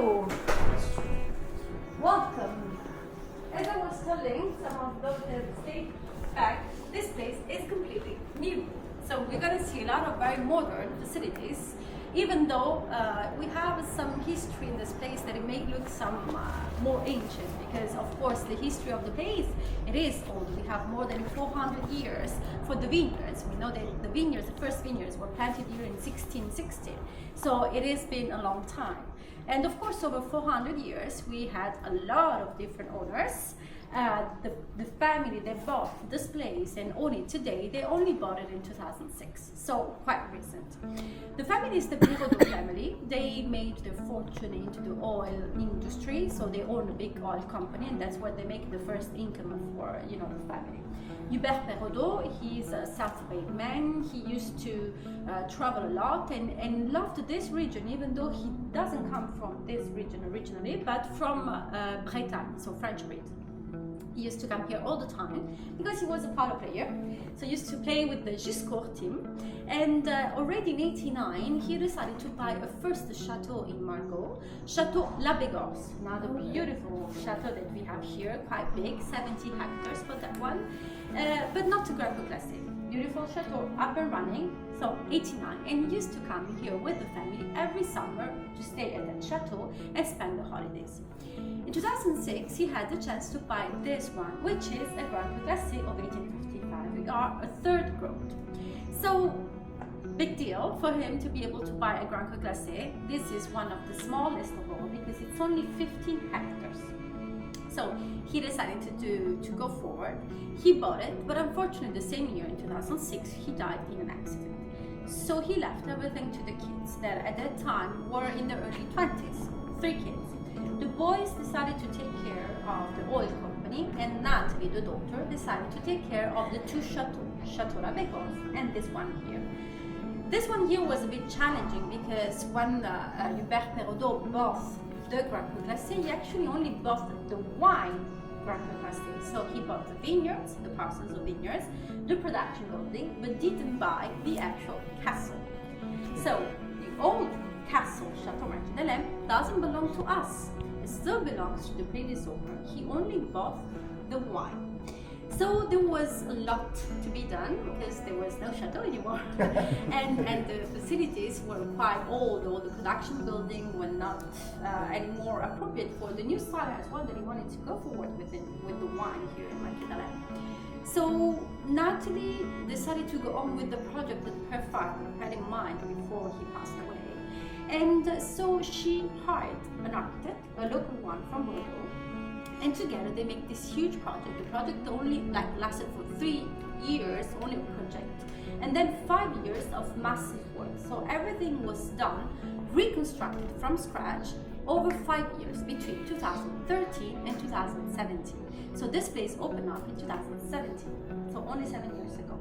So, welcome. As I was telling some of those that stayed back, this place is completely new. So we're going to see a lot of very modern facilities, even though we have some history in this place that it may look some more ancient, because of course the history of the place, it is old. We have more than 400 years for the vineyards. We know that the vineyards, the first vineyards were planted here in 1660. So it has been a long time. And of course, over 400 years, we had a lot of different owners. The family that bought this place and own it today, they only bought it in 2006, so quite recent. The family is the Perraudot family. They made their fortune into the oil industry, so they own a big oil company, and that's where they make the first income for, the family. Hubert Perraudot, he's a South-made man. He used to travel a lot and loved this region, even though he doesn't come from this region originally, but from Bretagne, so French region. He used to come here all the time because he was a polo player. So he used to play with the Giscourt team. And already in 1989, he decided to buy a first chateau in Margaux, Chateau La Bégorce. Now the beautiful chateau that we have here, quite big, 70 hectares for that one, but not a Grand Cru Classé. Beautiful chateau, up and running, so 89. And he used to come here with the family every summer to stay at that chateau and spend the holidays. In 2006, he had the chance to buy this one, which is a Grand Cru Classé of 1855. We are a third growth. So, big deal for him to be able to buy a Grand Cru Classé. This is one of the smallest of all because it's only 15 hectares. So he decided to go forward. He bought it, but unfortunately the same year in 2006, he died in an accident. So he left everything to the kids that at that time were in their early 20s, 3 kids. The boys decided to take care of the oil company, and Nathalie, the daughter, decided to take care of the 2 chateaux, Chateau La Bégorce and this one here. This one here was a bit challenging because when Hubert Perraudot bought the Grand Cru Classé, he actually only bought the wine Grand Cru Classé. So he bought the vineyards, the parcels of vineyards, the production building, but didn't buy the actual castle. So the old castle, Chateau Marquis d'Alem, doesn't belong to us. It still belongs to the previous owner. He only bought the wine. So there was a lot to be done because there was no chateau anymore. and the facilities were quite old. All the production building were not anymore appropriate for the new style as well that he wanted to go forward with the wine here in Marquis d'Alem. So Nathalie decided to go on with the project that her father had in mind before he passed away. And so she hired an architect, a local one from Bordeaux, and together they make this huge project. The project only lasted for 3 years, only a project, and then 5 years of massive work. So everything was done, reconstructed from scratch over 5 years between 2013 and 2017. So this place opened up in 2017, so only 7 years ago.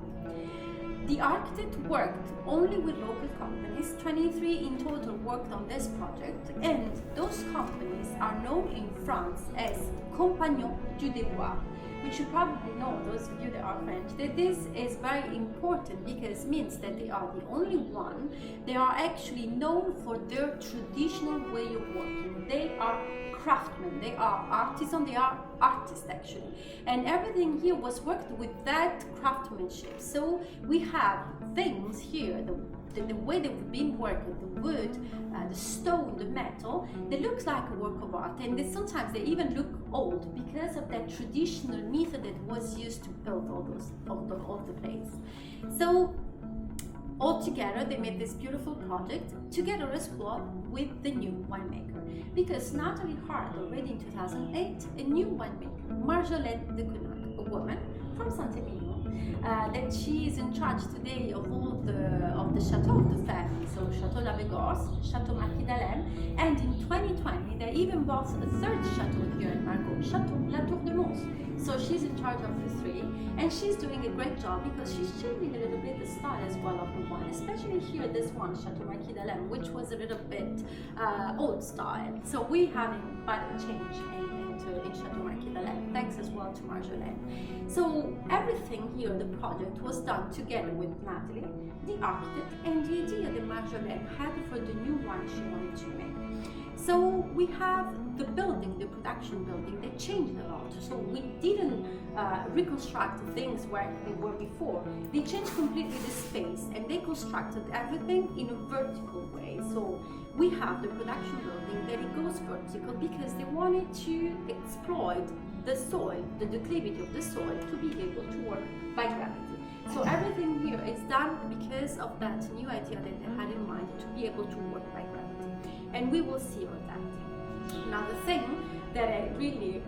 The architect worked only with local companies. 23 in total worked on this project, and those companies are known in France as Compagnons du Débois, which you probably know, those of you that are French, that this is very important because it means that they are the only one. They are actually known for their traditional way of working. They are craftsmen, they are artisans, they are artists actually. And everything here was worked with that craftsmanship. So we have things here, the way they've been worked, the wood, the stone, the metal, they look like a work of art, and sometimes they even look old because of that traditional method that was used to build all the place. So all together they made this beautiful project together as well with the new winemaker, because Nathalie hired already in 2008 a new winemaker, Marjolaine de Conac, a woman from Saint-Émilion, that she is in charge today of all the chateau of the family, so Chateau La Bégorce, Chateau Marquis d'Alem, and in 2020 they even bought a third chateau here in Margaux, Chateau La Tour de Mons. So she's in charge of the 3, and she's doing a great job because she's changing a little bit the style as well of the wine, especially here this one, Chateau Marquis d'Alem, which was a little bit old style. So we having quite a change in Chateau Marquis d'Alem, thanks as well to Marjolaine. So everything here, the project was done together with Nathalie, the architect, and the idea that Marjolaine had for the new wine she wanted to make. So we have the building, the production building, that changed a lot. So we didn't reconstruct things where they were before. They changed completely the space and they constructed everything in a vertical way. So we have the production building that it goes vertical because they wanted to exploit the soil, the declivity of the soil, to be able to work by gravity. So everything here is done because of that new idea that they had in mind, to be able to work by gravity. And we will see all that. Now the thing that really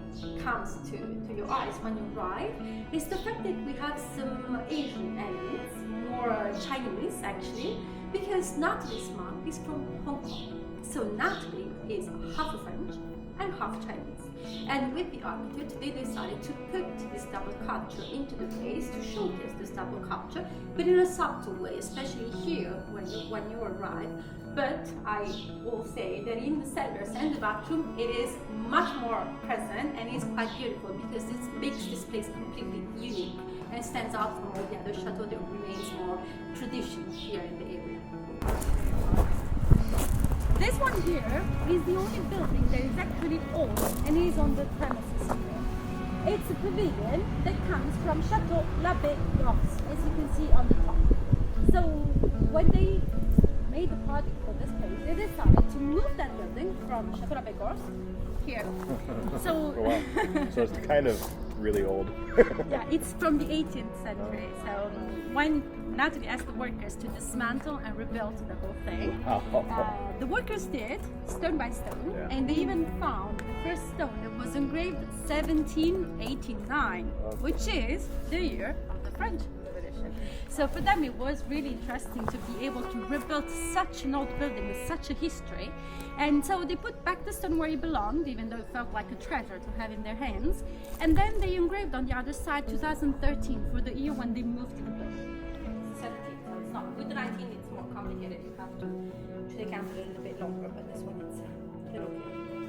comes to your eyes when you arrive is the fact that we have some Asian elements, more Chinese actually, because Natalie's mom is from Hong Kong. So Natalie is half French and half Chinese. And with the architect, they decided to put this double culture into the place to showcase this double culture, but in a subtle way, especially here when you arrive. But I will say that in the cellars and the bathroom, it is much more present and is quite beautiful because it makes this place completely unique and stands out from all the other chateaux that remains more tradition here in the area. This one here is the only building that is actually old and is on the premises here. It's a pavilion that comes from Chateau l'Abbé Grosse, as you can see on the top. So when they made the project for this place, they decided to move that building from Chateau l'Abbé Grosse here. So, Oh, wow. So it's kind of really old. yeah, it's from the 18th century. So when Natalie asked the workers to dismantle and rebuild the whole thing, the workers did, stone by stone, Yeah. and they even found the first stone that was engraved 1789, which is the year of the French Revolution. So for them it was really interesting to be able to rebuild such an old building with such a history. And so they put back the stone where it belonged, even though it felt like a treasure to have in their hands. And then they engraved on the other side 2013 for the year when they moved to the building. 17, so it's not. With the 19 it's more complicated, you have to take out a little bit longer, but this one it's a little okay.